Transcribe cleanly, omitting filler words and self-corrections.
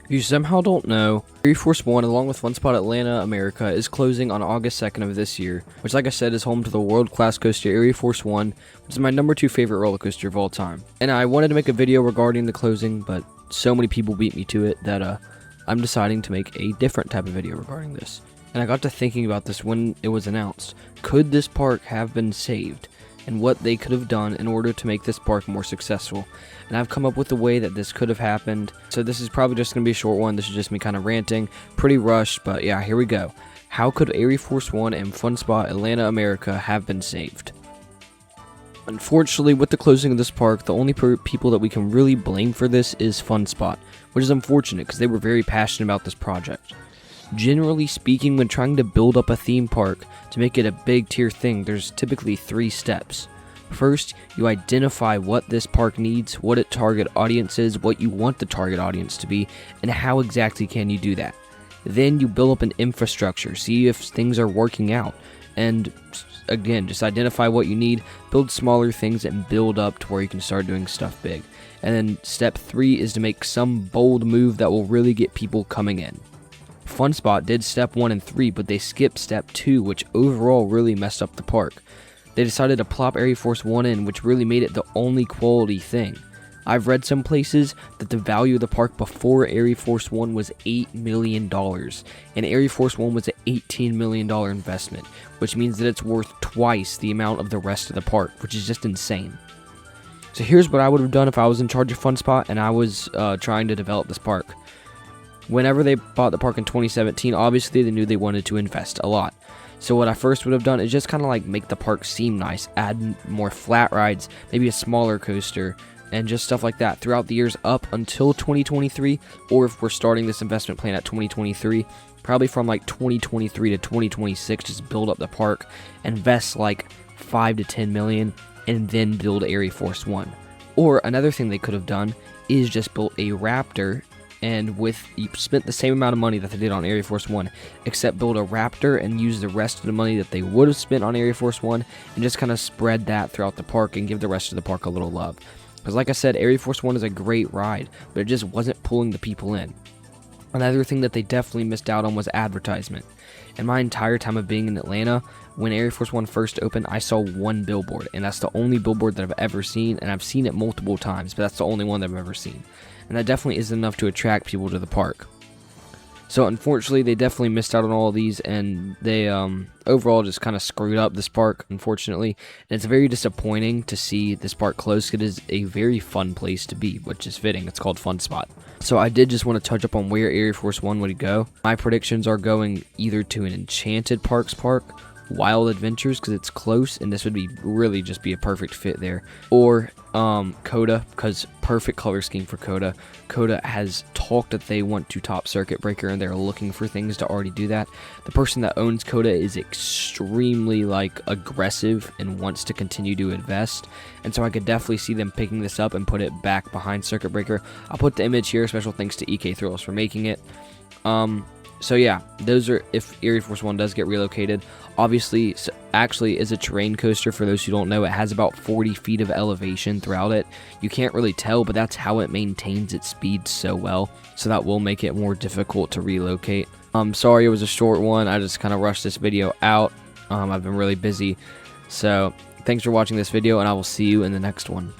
If you somehow don't know, Air Force One, along with Fun Spot Atlanta, America, is closing on August 2nd of this year, which, like I said, is home to the world-class coaster Air Force One, which is my number 2 favorite roller coaster of all time. And I wanted to make a video regarding the closing, but so many people beat me to it that I'm deciding to make a different type of video regarding this. And I got to thinking about this when it was announced. Could this park have been saved? And what they could have done in order to make this park more successful. And I've come up with a way that this could have happened. So this is probably just going to be a short one. This is just me kind of ranting. Pretty rushed, but yeah, here we go. How could Air Force One and Fun Spot Atlanta, America have been saved? Unfortunately, with the closing of this park, the only people that we can really blame for this is Fun Spot, which is unfortunate because they were very passionate about this project. Generally speaking, when trying to build up a theme park to make it a big tier thing, there's typically 3 steps. First, you identify what this park needs, what its target audience is, what you want the target audience to be, and how exactly can you do that. Then you build up an infrastructure, see if things are working out, and again, just identify what you need, build smaller things, and build up to where you can start doing stuff big. And then step 3 is to make some bold move that will really get people coming in. Fun Spot did step 1 and 3, but they skipped step 2, which overall really messed up the park. They decided to plop Air Force One in, which really made it the only quality thing. I've read some places that the value of the park before Air Force One was $8 million, and Air Force One was an $18 million investment, which means that it's worth twice the amount of the rest of the park, which is just insane. So here's what I would have done if I was in charge of Fun Spot and I was trying to develop this park. Whenever they bought the park in 2017, obviously they knew they wanted to invest a lot. So what I first would have done is just kind of like make the park seem nice, add more flat rides, maybe a smaller coaster, and just stuff like that throughout the years up until 2023, or if we're starting this investment plan at 2023, probably from like 2023 to 2026, just build up the park, invest like 5 to 10 million, and then build Air Force One. Or another thing they could have done is just built a Raptor, and you spent the same amount of money that they did on Air Force One, except build a Raptor and use the rest of the money that they would have spent on Air Force One, and just kind of spread that throughout the park and give the rest of the park a little love. Because like I said, Air Force One is a great ride, but it just wasn't pulling the people in. Another thing that they definitely missed out on was advertisement. In my entire time of being in Atlanta, when Air Force One first opened, I saw 1 billboard, and that's the only billboard that I've ever seen, and I've seen it multiple times, but that's the only one that I've ever seen. And that definitely isn't enough to attract people to the park. So unfortunately, they definitely missed out on all of these, and they overall just kind of screwed up this park, unfortunately. And it's very disappointing to see this park close. It is a very fun place to be, which is fitting. It's called Fun Spot. So I did just want to touch up on where Air Force One would go. My predictions are going either to an Enchanted Parks park, Wild Adventures, because it's close, and this would be really just be a perfect fit there, or Coda, because perfect color scheme for Coda. Coda has talked that they want to top Circuit Breaker, and they're looking for things to already do that. The person that owns Coda is extremely aggressive and wants to continue to invest, and so I could definitely see them picking this up and put it back behind Circuit Breaker. I'll put the image here. Special thanks to EK Thrills for making it. So yeah, those are if Air Force One does get relocated. Obviously, actually is a terrain coaster. For those who don't know, it has about 40 feet of elevation throughout it. You can't really tell, but that's how it maintains its speed so well. So that will make it more difficult to relocate. Sorry it was a short one. I just kind of rushed this video out. I've been really busy. So thanks for watching this video, and I will see you in the next one.